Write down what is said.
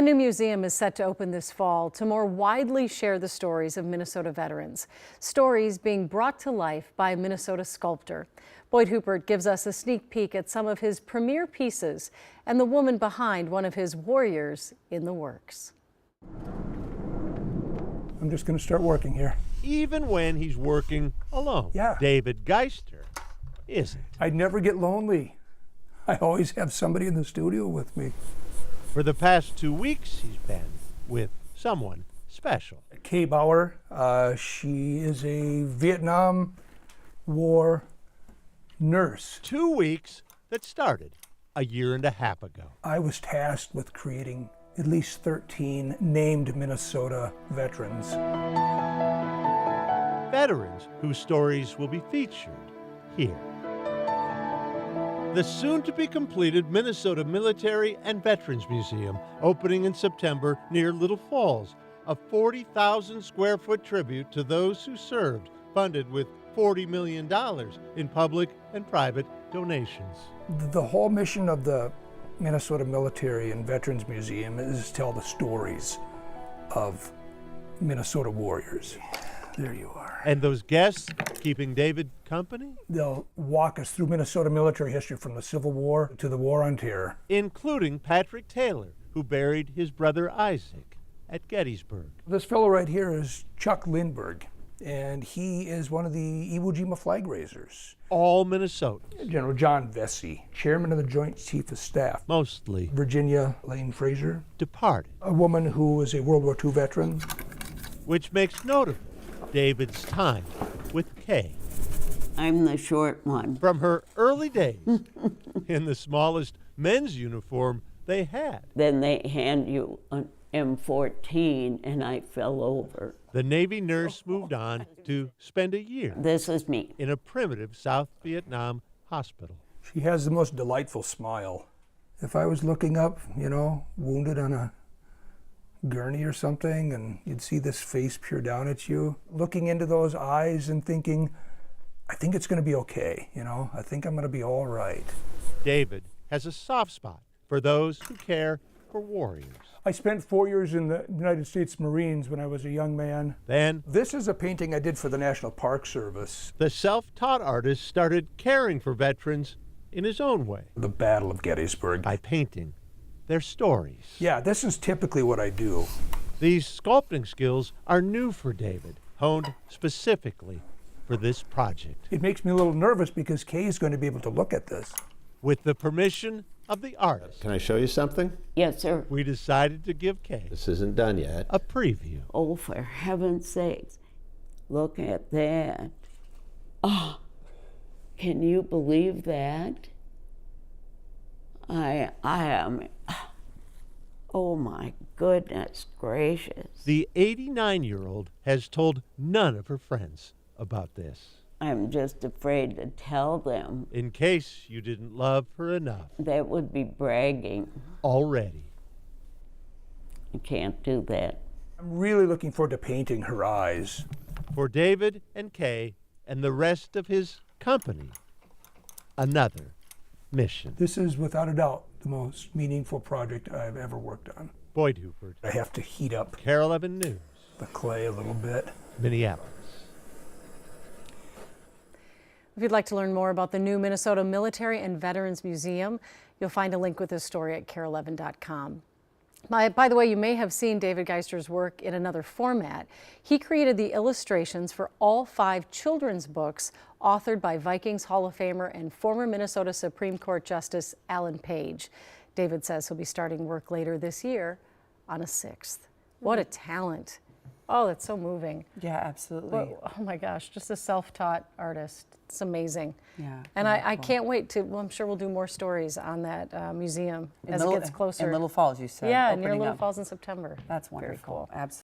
new museum is set to open this fall to more widely share the stories of Minnesota veterans. Stories being brought to life by a Minnesota sculptor. Boyd Hoopert gives us a sneak peek at some of his premier pieces and the woman behind one of his warriors in the works. I'm just going to start working here. Even when he's working alone. Yeah. David Geister isn't. I never get lonely. I always have somebody in the studio with me. For the past 2 weeks, he's been with someone special. Kay Bauer, she is a Vietnam War nurse. 2 weeks that started a year and a half ago. I was tasked with creating at least 13 named Minnesota veterans. Veterans whose stories will be featured here. The soon-to-be-completed Minnesota Military and Veterans Museum, opening in September near Little Falls, a 40,000-square-foot tribute to those who served, funded with $40 million in public and private donations. The whole mission of the Minnesota Military and Veterans Museum is to tell the stories of Minnesota warriors. There you are. And those guests keeping David company? They'll walk us through Minnesota military history from the Civil War to the War on Terror. Including Patrick Taylor, who buried his brother Isaac at Gettysburg. This fellow right here is Chuck Lindbergh, and he is one of the Iwo Jima flag raisers. All Minnesotans. General John Vesey, chairman of the Joint Chief of Staff. Mostly Virginia Lane Fraser. departed. A woman who was a World War II veteran. Which makes notable David's time with Kay. I'm the short one. From her early days in the smallest men's uniform they had. Then they hand you an M14 and I fell over. The Navy nurse moved on to spend a year This is me. in a primitive South Vietnam hospital. She has the most delightful smile. If I was looking up, wounded on a gurney or something, and you'd see this face peer down at you, looking into those eyes and thinking, I think it's going to be okay, I think I'm going to be all right. David has a soft spot for those who care for warriors. I spent 4 years in the United States Marines when I was a young man. Then This is a painting I did for the National Park Service. the self-taught artist started caring for veterans in his own way The Battle of Gettysburg. by painting their stories. Yeah, this is typically what I do. These sculpting skills are new for David, honed specifically for this project. It makes me a little nervous because Kay is going to be able to look at this. With the permission of the artist, Can I show you something? Yes, sir. we decided to give Kay This isn't done yet. a preview. Oh, for heaven's sakes. Look at that. Oh, can you believe that? I am, oh my goodness gracious. The 89-year-old has told none of her friends about this, I'm just afraid to tell them. in case you didn't love her enough That would be bragging. already. You can't do that. I'm really looking forward to painting her eyes. For David and Kay and the rest of his company, another mission. This is without a doubt the most meaningful project I've ever worked on. Boyd Hoopert, I have to heat up KARE 11 News, the clay a little bit. Minneapolis. If you'd like to learn more about the new Minnesota Military and Veterans Museum, you'll find a link with this story at kare11.com. By the way, you may have seen David Geister's work in another format. He created the illustrations for all 5 children's books authored by Vikings Hall of Famer and former Minnesota Supreme Court Justice Alan Page. David says he'll be starting work later this year on a 6th. What a talent. Oh, that's so moving. Yeah, absolutely. Oh my gosh, just a self-taught artist. It's amazing. Yeah. And I can't wait to, well, I'm sure we'll do more stories on that museum as it gets closer. In Little Falls, you said. Yeah, near opening Little up. Falls in September. That's Very wonderful. cool. Absolutely.